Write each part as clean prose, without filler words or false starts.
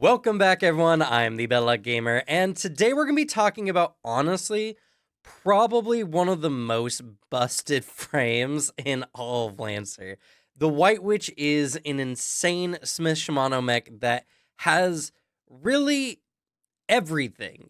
Welcome back, everyone. I'm the Bad Luck Gamer, and today we're going to be talking about, honestly, probably one of the most busted frames in all of Lancer. The White Witch is an insane Smith Shimano mech that has really everything.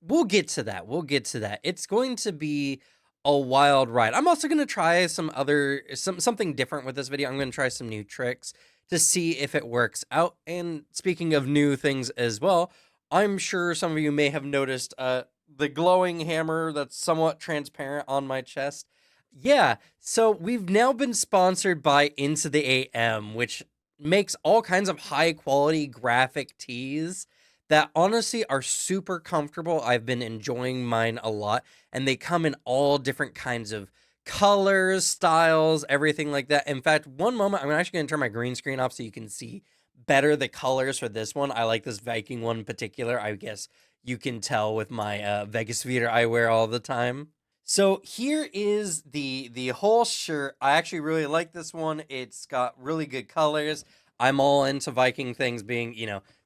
We'll get to that. It's going to be a wild ride. I'm also going to try something different with this video. I'm going to try some new tricks to see if it works out. And speaking of new things as well, I'm sure some of you may have noticed the glowing hammer that's somewhat transparent on my chest. Yeah, so we've now been sponsored by Into the AM, which makes all kinds of high quality graphic tees that honestly are super comfortable. I've been enjoying mine a lot, and they come in all different kinds of colors, styles, everything like that. In fact, one moment, I'm actually going to turn my green screen off so you can see better the colors for this one. I like this Viking one in particular. I guess you can tell with my Vegas Feeder I wear all the time. So here is the whole shirt. I actually really like this one. It's got really good colors. I'm all into Viking things, being,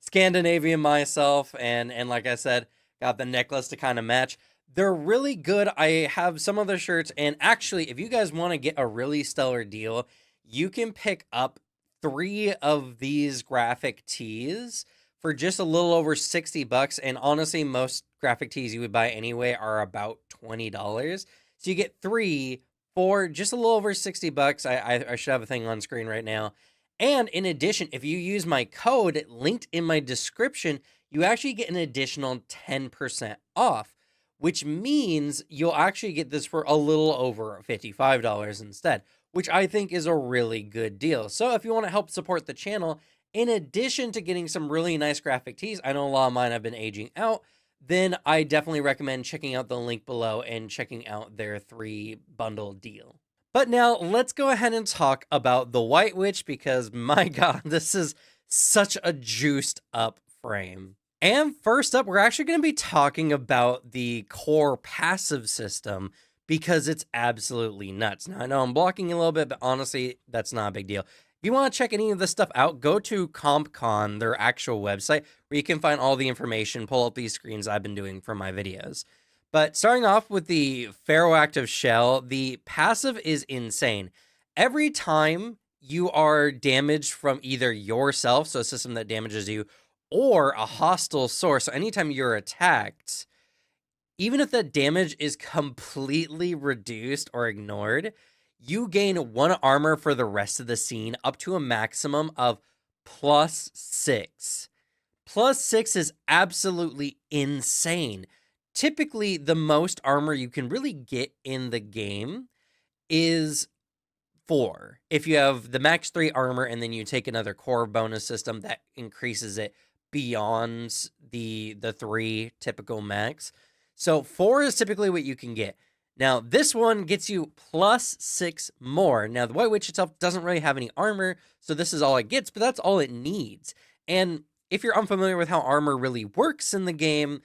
Scandinavian myself, and like I said, got the necklace to kind of match. They're really good. I have some other shirts, and actually, if you guys want to get a really stellar deal, you can pick up 3 of these graphic tees for just a little over 60 bucks. And honestly, most graphic tees you would buy anyway are about $20. So you get 3 for just a little over 60 bucks. I should have a thing on screen right now. And in addition, if you use my code linked in my description, you actually get an additional 10% off, which means you'll actually get this for a little over $55 instead, which I think is a really good deal. So if you want to help support the channel, in addition to getting some really nice graphic tees, I know a lot of mine have been aging out, then I definitely recommend checking out the link below and checking out their 3 bundle deal. But now let's go ahead and talk about the White Witch, because my God, this is such a juiced up frame. And first up, we're actually going to be talking about the core passive system, because it's absolutely nuts. Now, I know I'm blocking a little bit, but honestly, that's not a big deal. If you want to check any of this stuff out, go to CompCon, their actual website, where you can find all the information, pull up these screens I've been doing for my videos. But starting off with the Pharoh active shell, the passive is insane. Every time you are damaged from either yourself, so a system that damages you, or a hostile source, so anytime you're attacked, even if that damage is completely reduced or ignored, you gain 1 armor for the rest of the scene, up to a maximum of +6. +6 is absolutely insane. Typically, the most armor you can really get in the game is 4. If you have the max 3 armor and then you take another core bonus system that increases it beyond the 3 typical max. So 4 is typically what you can get. Now, this one gets you +6 more. Now, the White Witch itself doesn't really have any armor, so this is all it gets, but that's all it needs. And if you're unfamiliar with how armor really works in the game,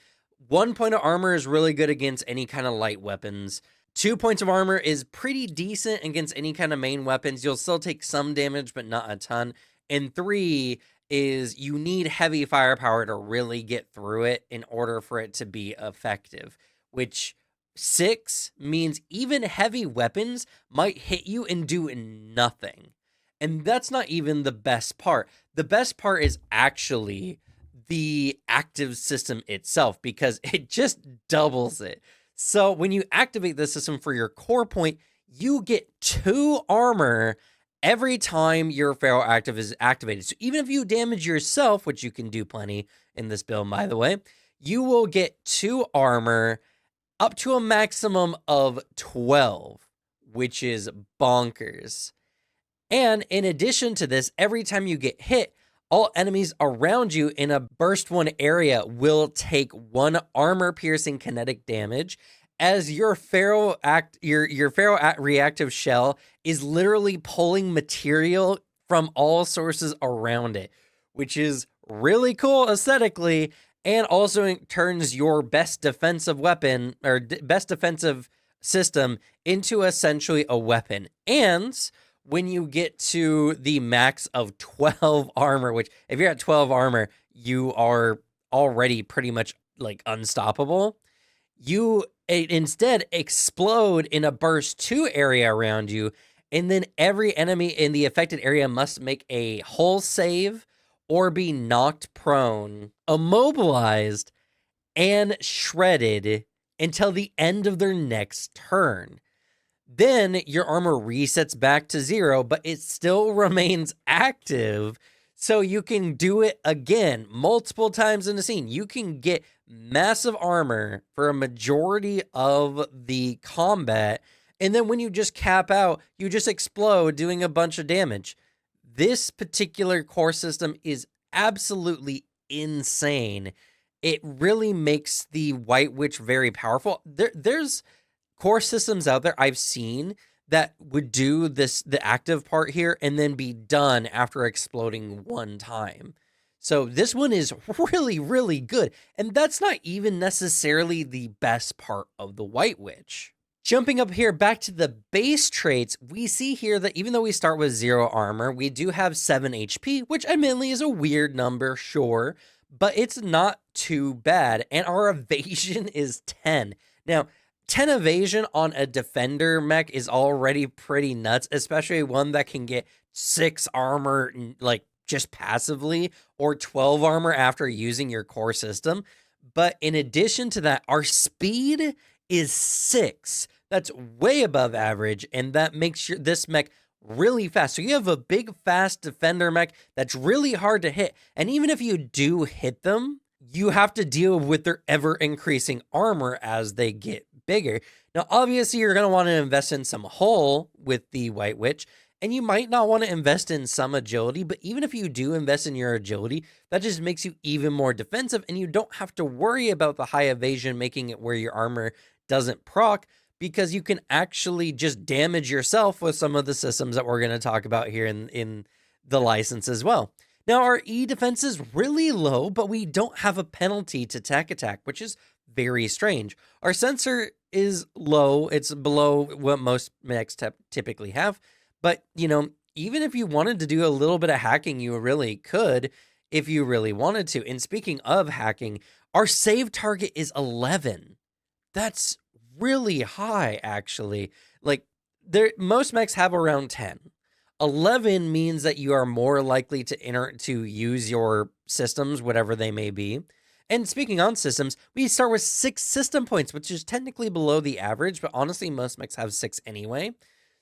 1 point of armor is really good against any kind of light weapons. 2 points of armor is pretty decent against any kind of main weapons. You'll still take some damage, but not a ton. And 3 is you need heavy firepower to really get through it in order for it to be effective, which 6 means even heavy weapons might hit you and do nothing. And that's not even the best part. The best part is actually the active system itself, because it just doubles it. So when you activate the system for your core point, you get 2 armor every time your Pharoh active is activated. So even if you damage yourself, which you can do plenty in this build, by the way, you will get 2 armor up to a maximum of 12, which is bonkers. And in addition to this, every time you get hit, all enemies around you in a burst 1 area will take 1 armor-piercing kinetic damage, as your Pharoh reactive shell is literally pulling material from all sources around it, which is really cool aesthetically, and also turns your best defensive weapon, or best defensive system, into essentially a weapon. And when you get to the max of 12 armor, which if you're at 12 armor, you are already pretty much like unstoppable. You instead explode in a burst 2 area around you, and then every enemy in the affected area must make a hull save or be knocked prone, immobilized, and shredded until the end of their next turn. Then your armor resets back to 0, but it still remains active. So you can do it again multiple times in the scene. You can get massive armor for a majority of the combat. And then when you just cap out, you just explode doing a bunch of damage. This particular core system is absolutely insane. It really makes the White Witch very powerful. There's core systems out there I've seen that would do the active part here and then be done after exploding one time. So this one is really, really good. And that's not even necessarily the best part of the White Witch. Jumping up here back to the base traits, we see here that even though we start with 0 armor, we do have 7 HP, which admittedly is a weird number, sure, but it's not too bad. And our evasion is 10. Now, 10 evasion on a defender mech is already pretty nuts, especially one that can get 6 armor like just passively or 12 armor after using your core system. But in addition to that, our speed is 6. That's way above average, and that makes this mech really fast. So you have a big, fast defender mech that's really hard to hit, and even if you do hit them, you have to deal with their ever-increasing armor as they get bigger. Now, obviously, you're going to want to invest in some hull with the White Witch, and you might not want to invest in some agility, but even if you do invest in your agility, that just makes you even more defensive, and you don't have to worry about the high evasion making it where your armor doesn't proc, because you can actually just damage yourself with some of the systems that we're going to talk about here in the license as well. Now, our E defense is really low, but we don't have a penalty to tech attack, which is very strange. Our sensor is low. It's below what most mechs typically have. But, you know, even if you wanted to do a little bit of hacking, you really could if you really wanted to. And speaking of hacking, our save target is 11. That's really high, actually. Like, most mechs have around 10. 11 means that you are more likely to use your systems, whatever they may be. And speaking on systems, we start with 6 system points, which is technically below the average, but honestly, most mechs have 6 anyway.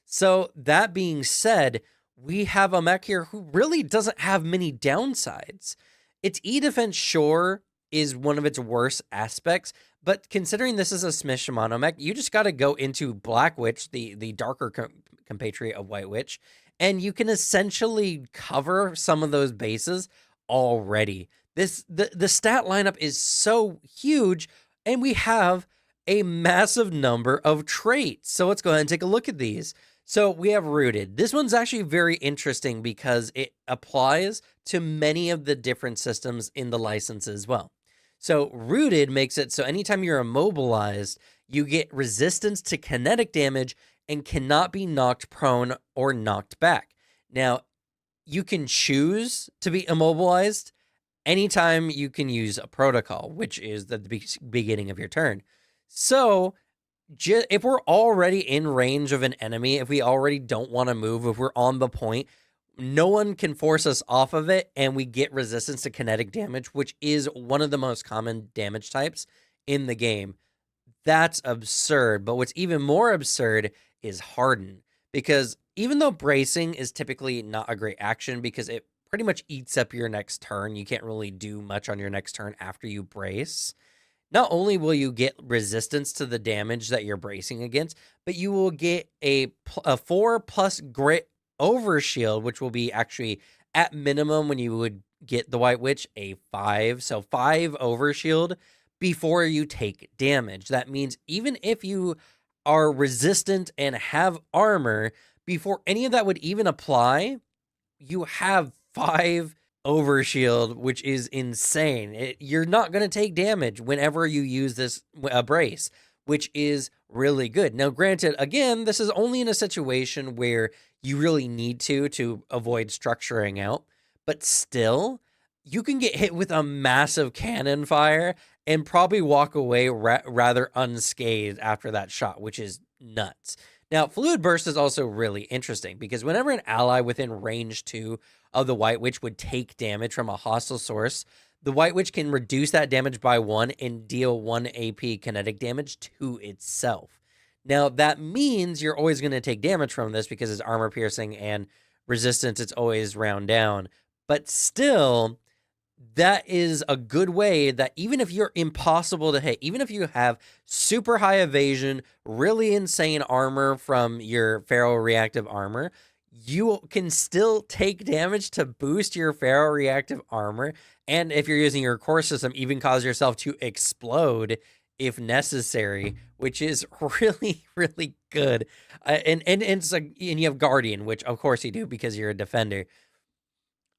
So that being said, we have a mech here who really doesn't have many downsides. Its E defense, sure, is one of its worst aspects, but considering this is a Smith Shimano mech, you just got to go into Black Witch, the darker compatriot of White Witch, and you can essentially cover some of those bases already. The stat lineup is so huge, and we have a massive number of traits. So let's go ahead and take a look at these. So we have Rooted. This one's actually very interesting because it applies to many of the different systems in the license as well. So Rooted makes it so anytime you're immobilized, you get resistance to kinetic damage and cannot be knocked prone or knocked back. Now, you can choose to be immobilized anytime you can use a protocol, which is the beginning of your turn. So if we're already in range of an enemy, if we already don't want to move, if we're on the point, no one can force us off of it, and we get resistance to kinetic damage, which is one of the most common damage types in the game. That's absurd. But what's even more absurd is Harden, because even though bracing is typically not a great action because it pretty much eats up your next turn, you can't really do much on your next turn after you brace. Not only will you get resistance to the damage that you're bracing against, but you will get a 4+ grit overshield, which will be actually at minimum when you would get the White Witch, a 5. So 5 overshield before you take damage. That means even if you are resistant and have armor, before any of that would even apply, you have 5 overshield, which is insane. You're not going to take damage whenever you use this brace, which is really good. Now, granted, again, this is only in a situation where you really need to avoid structuring out, but still, you can get hit with a massive cannon fire and probably walk away rather unscathed after that shot, which is nuts. Now, Fluid Burst is also really interesting because whenever an ally within range 2 of the White Witch would take damage from a hostile source, the White Witch can reduce that damage by 1 and deal 1 AP kinetic damage to itself. Now, that means you're always going to take damage from this because it's armor piercing and resistance, it's always round down. But still, that is a good way that even if you're impossible to hit, even if you have super high evasion, really insane armor from your Pharoh reactive armor, you can still take damage to boost your Pharoh reactive armor. And if you're using your core system, even cause yourself to explode if necessary, which is really, really good. And it's like, and you have Guardian, which of course you do because you're a defender.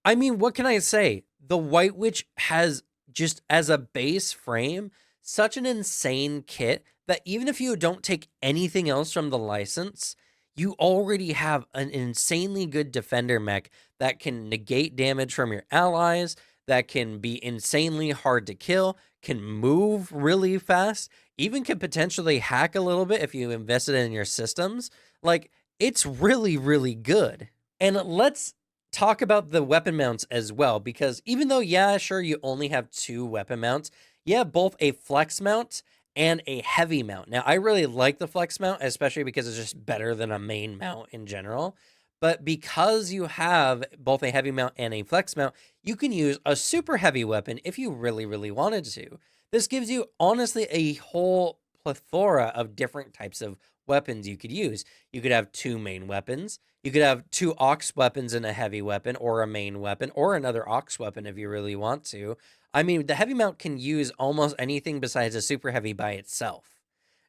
I mean, what can I say? The White Witch has, just as a base frame, such an insane kit that even if you don't take anything else from the license, you already have an insanely good defender mech that can negate damage from your allies, that can be insanely hard to kill, can move really fast, even can potentially hack a little bit if you invested in your systems. Like, it's really, really good. And let's talk about the weapon mounts as well, because even though, yeah, sure, you only have 2 weapon mounts, you have both a flex mount and a heavy mount. Now, I really like the flex mount, especially because it's just better than a main mount in general. But because you have both a heavy mount and a flex mount, you can use a super heavy weapon if you really, really wanted to. This gives you, honestly, a whole plethora of different types of weapons you could use. You could have 2 main weapons. You could have 2 aux weapons and a heavy weapon, or a main weapon, or another aux weapon if you really want to. I mean, the heavy mount can use almost anything besides a super heavy by itself.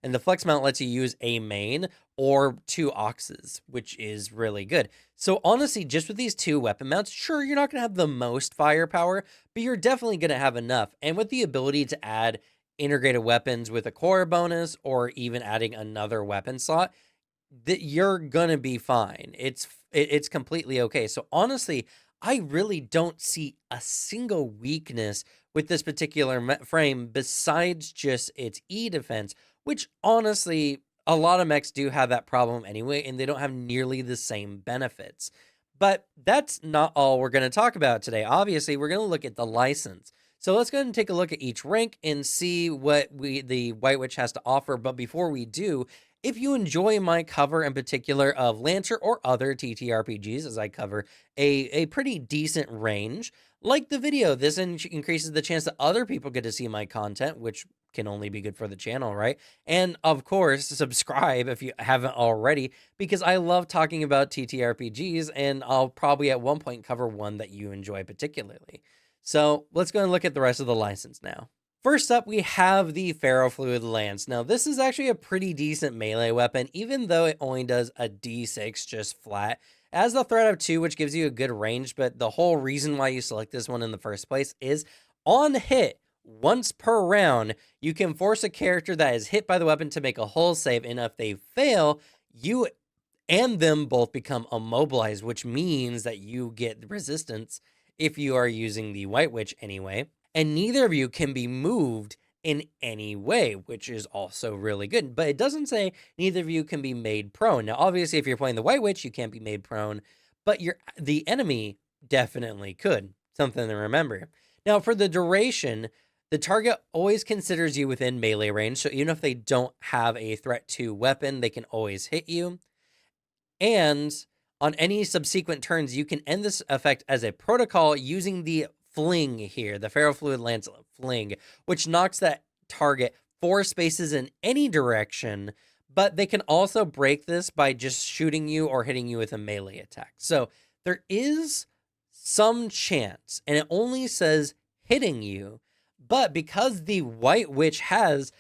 And the flex mount lets you use a main or 2 auxes, which is really good. So honestly, just with these 2 weapon mounts, sure, you're not going to have the most firepower, but you're definitely going to have enough. And with the ability to add integrated weapons with a core bonus, or even adding another weapon slot, that you're gonna be fine. It's completely okay. So honestly, I really don't see a single weakness with this particular frame besides just its E defense, which honestly, a lot of mechs do have that problem anyway, and they don't have nearly the same benefits. But that's not all we're going to talk about today. Obviously, we're going to look at the license. So let's go ahead and take a look at each rank and see what the White Witch has to offer. But before we do, if you enjoy my cover in particular of Lancer or other TTRPGs, as I cover a pretty decent range, like the video. This increases the chance that other people get to see my content, which can only be good for the channel, right? And of course, subscribe if you haven't already, because I love talking about TTRPGs, and I'll probably at one point cover one that you enjoy particularly. So let's go and look at the rest of the license now. First up, we have the Ferrofluid Lance. Now, this is actually a pretty decent melee weapon, even though it only does a d6 just flat. It has the threat of 2, which gives you a good range, but the whole reason why you select this one in the first place is on hit, once per round, you can force a character that is hit by the weapon to make a hull save, and if they fail, you and them both become immobilized, which means that you get resistance if you are using the White Witch anyway. And neither of you can be moved in any way, which is also really good. But it doesn't say neither of you can be made prone. Now, obviously, if you're playing the White Witch, you can't be made prone, but the enemy definitely could. Something to remember. Now, for the duration, the target always considers you within melee range, so even if they don't have a threat to weapon, they can always hit you. And on any subsequent turns, you can end this effect as a protocol using the fling here, the Ferrofluid Lance fling, which knocks that target 4 spaces in any direction, but they can also break this by just shooting you or hitting you with a melee attack. So there is some chance, and it only says hitting you, but because the White Witch has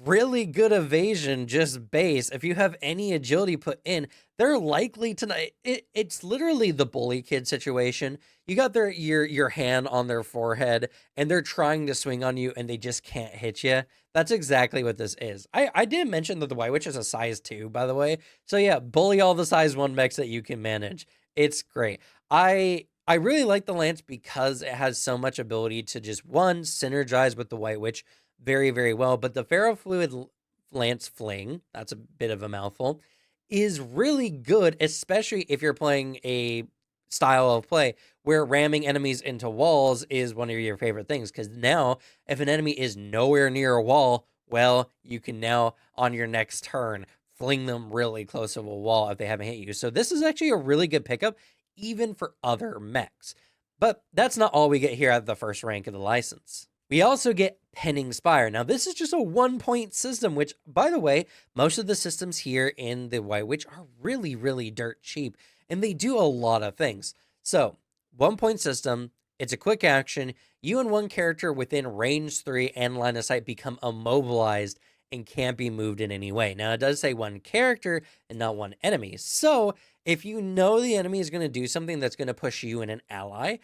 really good evasion just base, if you have any agility put in, they're likely to it's literally the bully kid situation. You got your hand on their forehead and they're trying to swing on you and they just can't hit you. That's exactly what this is. I did mention that the White Witch is a size 2, by the way. So yeah, bully all the size 1 mechs that you can manage. It's great. I I really like the lance because it has so much ability to just one synergize with the White Witch very, very well. But the ferrofluid lance fling, that's a bit of a mouthful, is really good, especially if you're playing a style of play where ramming enemies into walls is one of your favorite things. Because now, if an enemy is nowhere near a wall, well, you can now on your next turn fling them really close to a wall if they haven't hit you. So this is actually a really good pickup, even for other mechs. But that's not all we get here at the first rank of the license. We also get Pinning Spire. Now, this is just a 1-point system, which, by the way, most of the systems here in the White Witch are really, really dirt cheap, and they do a lot of things. So, 1-point system, it's a quick action. You and one character within range 3 and line of sight become immobilized and can't be moved in any way. Now, it does say one character and not one enemy. So, if you know the enemy is going to do something that's going to push you and an ally,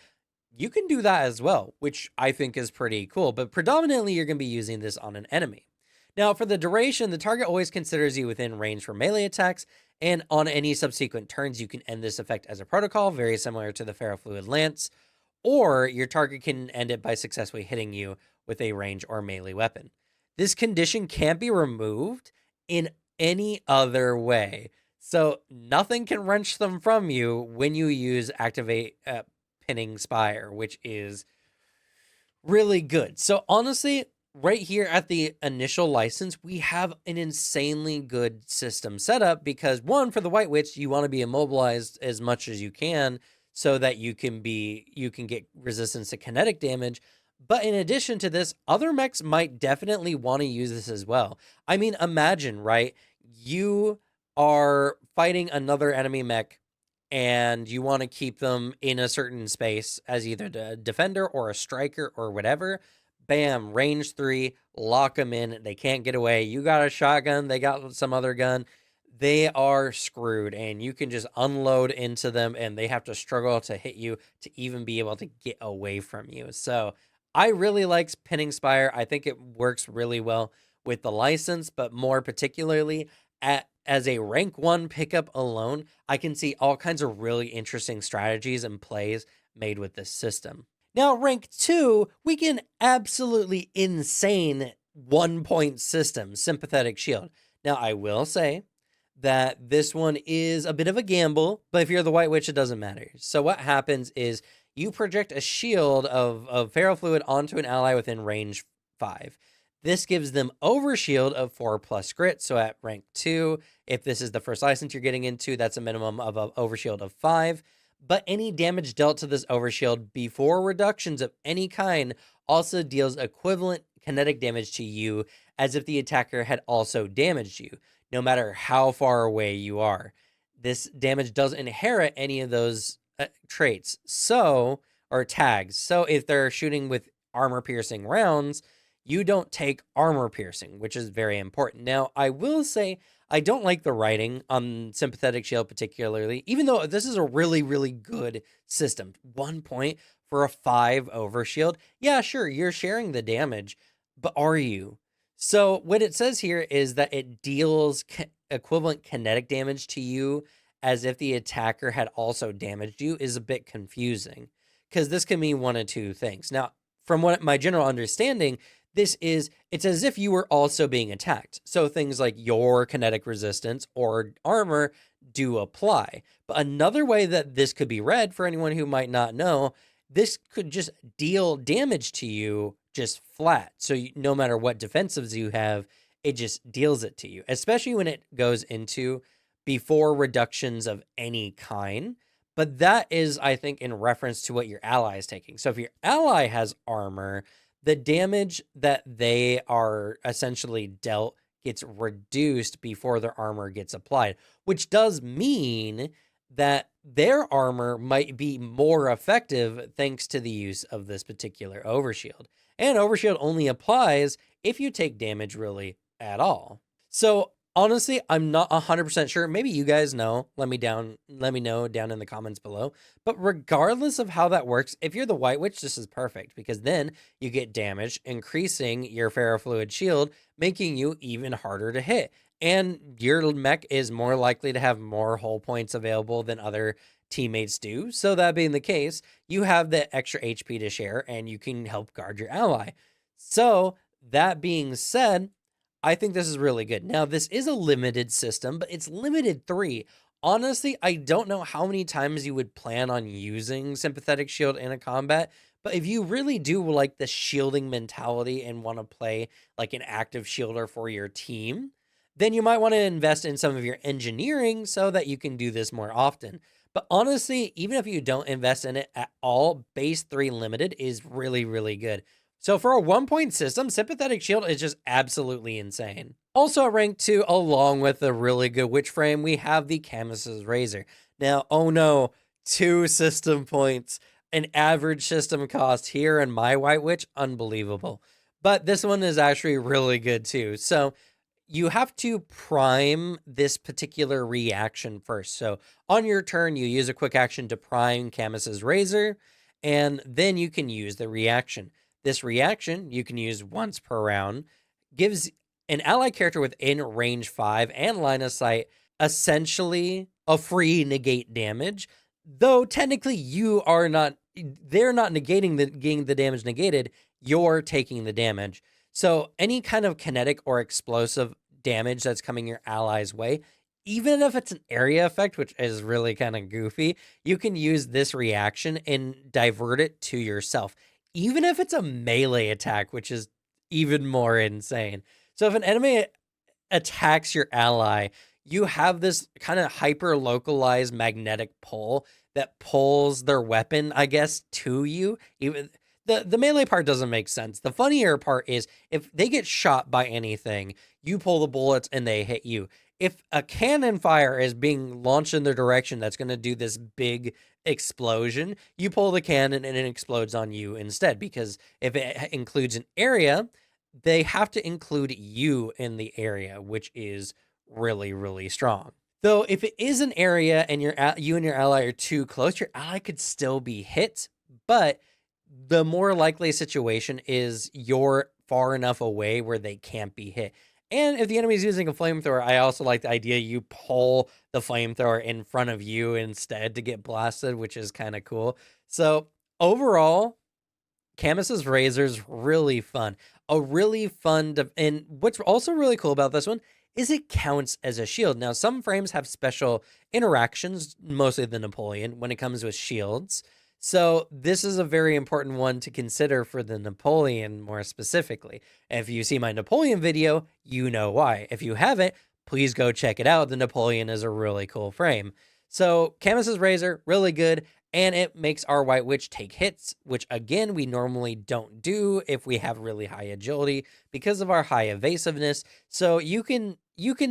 you can do that as well, which I think is pretty cool. But predominantly, you're going to be using this on an enemy. Now, for the duration, the target always considers you within range for melee attacks, and on any subsequent turns, you can end this effect as a protocol, very similar to the Ferrofluid Lance, or your target can end it by successfully hitting you with a range or melee weapon. This condition can't be removed in any other way, so nothing can wrench them from you when you use activate Pinning Spire, which is really good. So honestly, right here at the initial license, we have an insanely good system set up because one, for the White Witch, you want to be immobilized as much as you can so that you can get resistance to kinetic damage. But in addition to this, other mechs might definitely want to use this as well. I mean, imagine, right? You are fighting another enemy mech and you want to keep them in a certain space as either a defender or a striker or whatever. Bam, range 3, lock them in. They can't get away. You got a shotgun, they got some other gun. They are screwed, and you can just unload into them, and they have to struggle to hit you to even be able to get away from you. So I really like Pinning Spire. I think it works really well with the license, but more particularly as a rank 1 pickup alone, I can see all kinds of really interesting strategies and plays made with this system. Now, rank 2, we get an absolutely insane 1-point system, Sympathetic Shield. Now, I will say that this one is a bit of a gamble, but if you're the White Witch, it doesn't matter. So what happens is you project a shield of ferrofluid onto an ally within range 5. This gives them overshield of 4+ grit. So at rank 2, if this is the first license you're getting into, that's a minimum of an overshield of 5. But any damage dealt to this overshield before reductions of any kind also deals equivalent kinetic damage to you as if the attacker had also damaged you, no matter how far away you are. This damage doesn't inherit any of those traits, or tags. So if they're shooting with armor-piercing rounds, you don't take armor piercing, which is very important. Now, I will say I don't like the writing on Sympathetic Shield particularly, even though this is a really, really good system. 1 point for a 5 overshield. Yeah, sure, you're sharing the damage, but are you? So what it says here is that it deals equivalent kinetic damage to you as if the attacker had also damaged you is a bit confusing because this can mean one of two things. Now, from what my general understanding, it's as if you were also being attacked. So things like your kinetic resistance or armor do apply. But another way that this could be read for anyone who might not know, this could just deal damage to you just flat. So no matter what defensives you have, it just deals it to you, especially when it goes into before reductions of any kind. But that is, I think, in reference to what your ally is taking. So if your ally has armor, the damage that they are essentially dealt gets reduced before their armor gets applied, which does mean that their armor might be more effective thanks to the use of this particular overshield. And overshield only applies if you take damage really at all. So honestly, I'm not 100% sure. Maybe you guys know. Let me know down in the comments below. But regardless of how that works, if you're the White Witch, this is perfect because then you get damage, increasing your ferrofluid shield, making you even harder to hit. And your mech is more likely to have more hull points available than other teammates do. So that being the case, you have the extra HP to share and you can help guard your ally. So that being said, I think this is really good. Now, this is a limited system, but it's limited 3. Honestly, I don't know how many times you would plan on using Sympathetic Shield in a combat, but if you really do like the shielding mentality and want to play like an active shielder for your team, then you might want to invest in some of your engineering so that you can do this more often. But honestly, even if you don't invest in it at all, base 3 limited is really, really good. So for a 1-point system, Sympathetic Shield is just absolutely insane. Also at rank 2, along with a really good witch frame, we have the Camus's Razor. Now, oh no, 2 system points, an average system cost here in my White Witch, unbelievable. But this one is actually really good too. So you have to prime this particular reaction first. So on your turn, you use a quick action to prime Camus's Razor, and then you can use the reaction. This reaction you can use once per round, gives an ally character within range 5 and line of sight essentially a free negate damage, though technically they're not negating getting the damage negated, you're taking the damage. So any kind of kinetic or explosive damage that's coming your ally's way, even if it's an area effect, which is really kind of goofy, you can use this reaction and divert it to yourself, even if it's a melee attack, which is even more insane. So if an enemy attacks your ally, you have this kind of hyper localized magnetic pull that pulls their weapon, I guess, to you. Even the melee part doesn't make sense. The funnier part is if they get shot by anything, you pull the bullets and they hit you. If a cannon fire is being launched in their direction that's going to do this big explosion, you pull the cannon and it explodes on you instead, because if it includes an area, they have to include you in the area, which is really, really strong. Though if it is an area and you and your ally are too close, your ally could still be hit, but the more likely situation is you're far enough away where they can't be hit. And if the enemy's using a flamethrower, I also like the idea you pull the flamethrower in front of you instead to get blasted, which is kind of cool. So overall, Camus's Razor's really fun. And what's also really cool about this one is it counts as a shield. Now, some frames have special interactions, mostly the Napoleon, when it comes with shields. So this is a very important one to consider for the Napoleon more specifically. If you see my Napoleon video, you know why. If you haven't, please go check it out. The Napoleon is a really cool frame. So Camus's Razor, really good. And it makes our White Witch take hits, which again, we normally don't do if we have really high agility because of our high evasiveness. So you can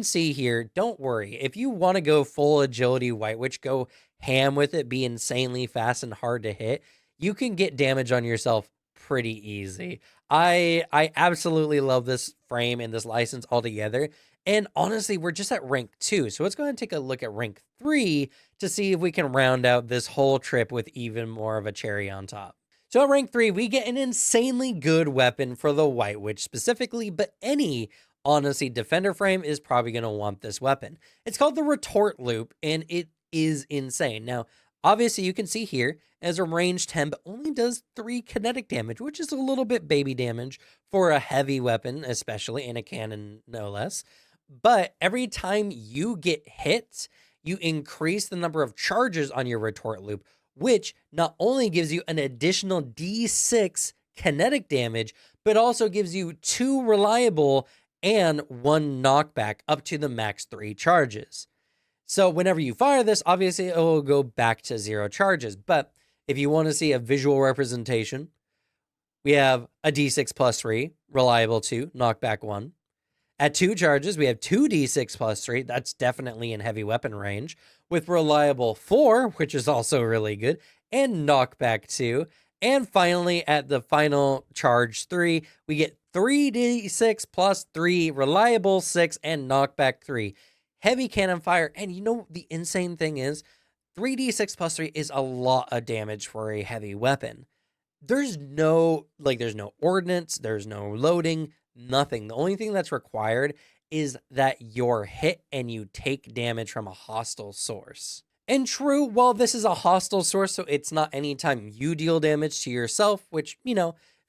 see here, don't worry. If you want to go full agility White Witch, go ham with it, be insanely fast and hard to hit, you can get damage on yourself pretty easy. I absolutely love this frame and this license altogether. And honestly, we're just at rank 2. So let's go ahead and take a look at rank 3 to see if we can round out this whole trip with even more of a cherry on top. So at rank 3, we get an insanely good weapon for the White Witch specifically, but any, honestly, defender frame is probably going to want this weapon. It's called the Retor Loop, and it is insane. Now, obviously, you can see here, as a range 10, but only does 3 kinetic damage, which is a little bit baby damage for a heavy weapon, especially in a cannon, no less. But every time you get hit, you increase the number of charges on your Retor Loop, which not only gives you an additional D6 kinetic damage, but also gives you 2 reliable and 1 knockback up to the max 3 charges. So whenever you fire this, obviously it will go back to 0 charges. But if you want to see a visual representation, we have a D6 plus 3, reliable 2, knockback 1. At 2 charges, we have 2d6 plus 3. That's definitely in heavy weapon range. With reliable 4, which is also really good, and knockback 2. And finally, at the final charge 3, we get 3d6 plus 3, reliable 6, and knockback 3. Heavy cannon fire. And you know, the insane thing is, 3d6 plus 3 is a lot of damage for a heavy weapon. There's no ordnance, there's no loading, nothing. The only thing that's required is that you're hit and you take damage from a hostile source. And true, while this is a hostile source, so it's not anytime you deal damage to yourself, which,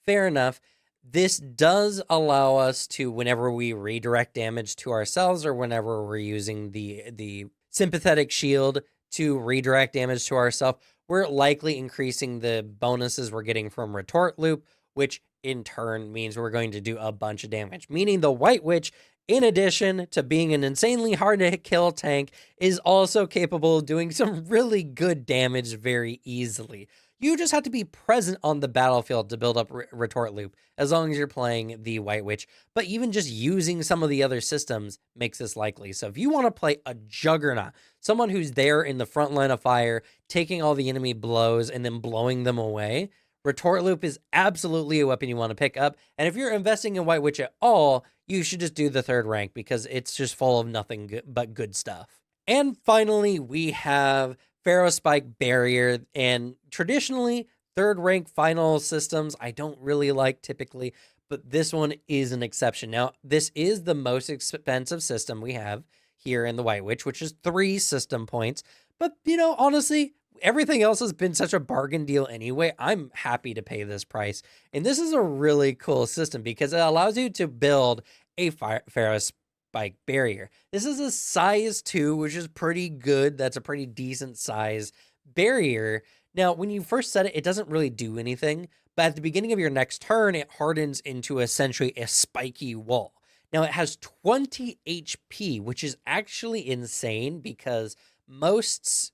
fair enough. This does allow us to, whenever we redirect damage to ourselves or whenever we're using the sympathetic shield to redirect damage to ourselves, we're likely increasing the bonuses we're getting from Retort Loop, which in turn means we're going to do a bunch of damage. Meaning the White Witch, in addition to being an insanely hard to kill tank, is also capable of doing some really good damage very easily. You just have to be present on the battlefield to build up Retort Loop, as long as you're playing the White Witch. But even just using some of the other systems makes this likely. So if you want to play a Juggernaut, someone who's there in the front line of fire, taking all the enemy blows and then blowing them away, Retort Loop is absolutely a weapon you want to pick up. And if you're investing in White Witch at all, you should just do the third rank because it's just full of nothing but good stuff. And finally, we have Pharoh Spike Barrier, and traditionally, third rank final systems I don't really like typically, but this one is an exception. Now, this is the most expensive system we have here in the White Witch, which is 3 system points. But, honestly, everything else has been such a bargain deal anyway. I'm happy to pay this price. And this is a really cool system because it allows you to build a Pharoh Spike Barrier. This is a size 2, which is pretty good. That's a pretty decent size barrier. Now, when you first set it, it doesn't really do anything. But at the beginning of your next turn, it hardens into essentially a spiky wall. Now, it has 20 HP, which is actually insane because most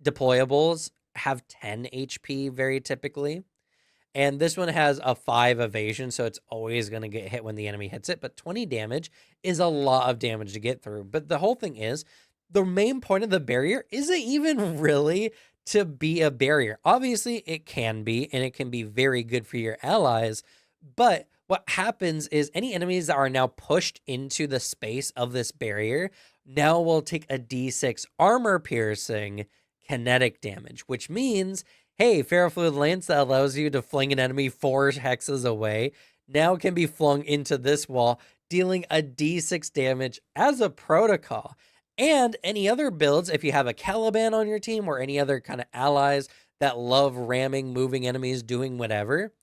deployables have 10 HP very typically. And this one has a 5 evasion, so it's always going to get hit when the enemy hits it. But 20 damage is a lot of damage to get through. But the whole thing is, the main point of the barrier isn't even really to be a barrier. Obviously, it can be, and it can be very good for your allies. But what happens is any enemies that are now pushed into the space of this barrier now will take a D6 armor piercing kinetic damage, which means, hey, Ferrofluid Lance that allows you to fling an enemy 4 hexes away now can be flung into this wall, dealing a D6 damage as a protocol. And any other builds, if you have a Caliban on your team or any other kind of allies that love ramming, moving enemies, doing whatever,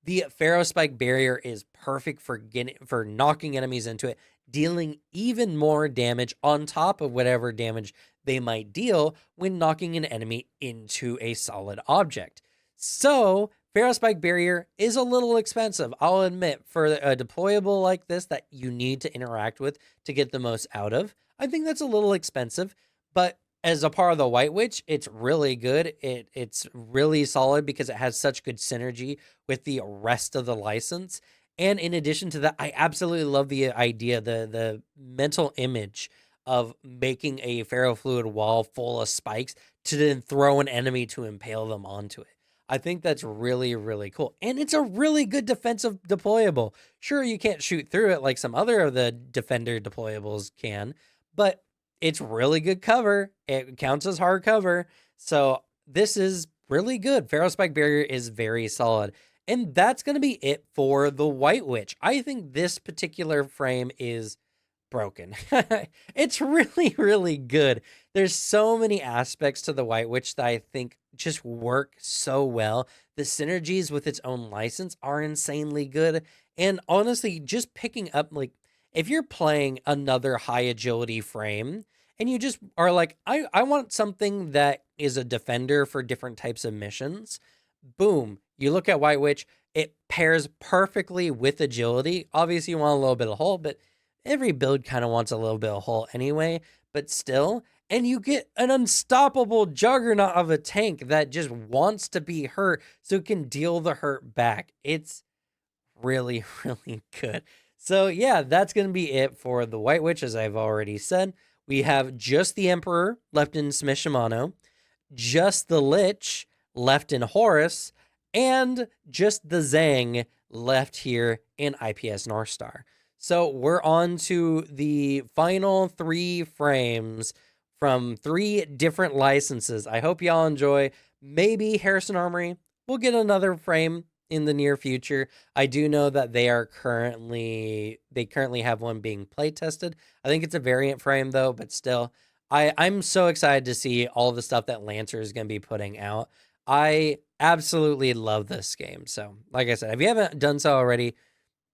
the Pharoh Spike Barrier is perfect for knocking enemies into it, dealing even more damage on top of whatever damage they might deal when knocking an enemy into a solid object. So, Pharoh Spike Barrier is a little expensive, I'll admit, for a deployable like this that you need to interact with to get the most out of. I think that's a little expensive, but as a part of the White Witch, it's really good. It's really solid because it has such good synergy with the rest of the license. And in addition to that, I absolutely love the idea, the mental image of making a ferrofluid wall full of spikes to then throw an enemy to impale them onto it. I think that's really, really cool. And it's a really good defensive deployable. Sure, you can't shoot through it like some other of the defender deployables can, but it's really good cover. It counts as hard cover. So this is really good. Pharoh Spike Barrier is very solid. And that's going to be it for the White Witch. I think this particular frame is broken. It's really, really good. There's so many aspects to the White Witch that I think just work so well. The synergies with its own license are insanely good. And honestly, just picking up, like, if you're playing another high agility frame and you just are like, I want something that is a defender for different types of missions, boom, you look at White Witch, it pairs perfectly with agility. Obviously, you want a little bit of hull, but every build kind of wants a little bit of hull anyway, but still. And you get an unstoppable juggernaut of a tank that just wants to be hurt so it can deal the hurt back. It's really, really good. So yeah, that's going to be it for the White Witch, as I've already said. We have just the Emperor left in Smith Shimano, just the Lich left in Horus, and just the Zang left here in IPS North Star. So we're on to the final 3 frames from 3 different licenses. I hope y'all enjoy. Maybe Harrison Armory will get another frame in the near future. I do know that they currently have one being play tested. I think it's a variant frame though, but still, I'm so excited to see all the stuff that Lancer is going to be putting out. I absolutely love this game. So, like I said, if you haven't done so already,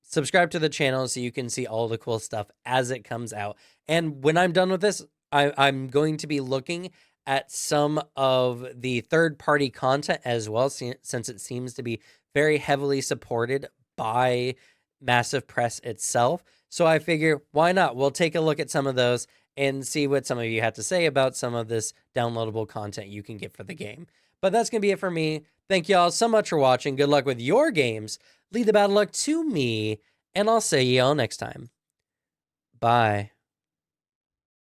subscribe to the channel so you can see all the cool stuff as it comes out. And when I'm done with this, I'm going to be looking at some of the third-party content as well, since it seems to be very heavily supported by Massive Press itself. So I figure, why not? We'll take a look at some of those and see what some of you have to say about some of this downloadable content you can get for the game. But that's going to be it for me. Thank y'all so much for watching. Good luck with your games. Leave the battle luck to me, and I'll see y'all next time. Bye.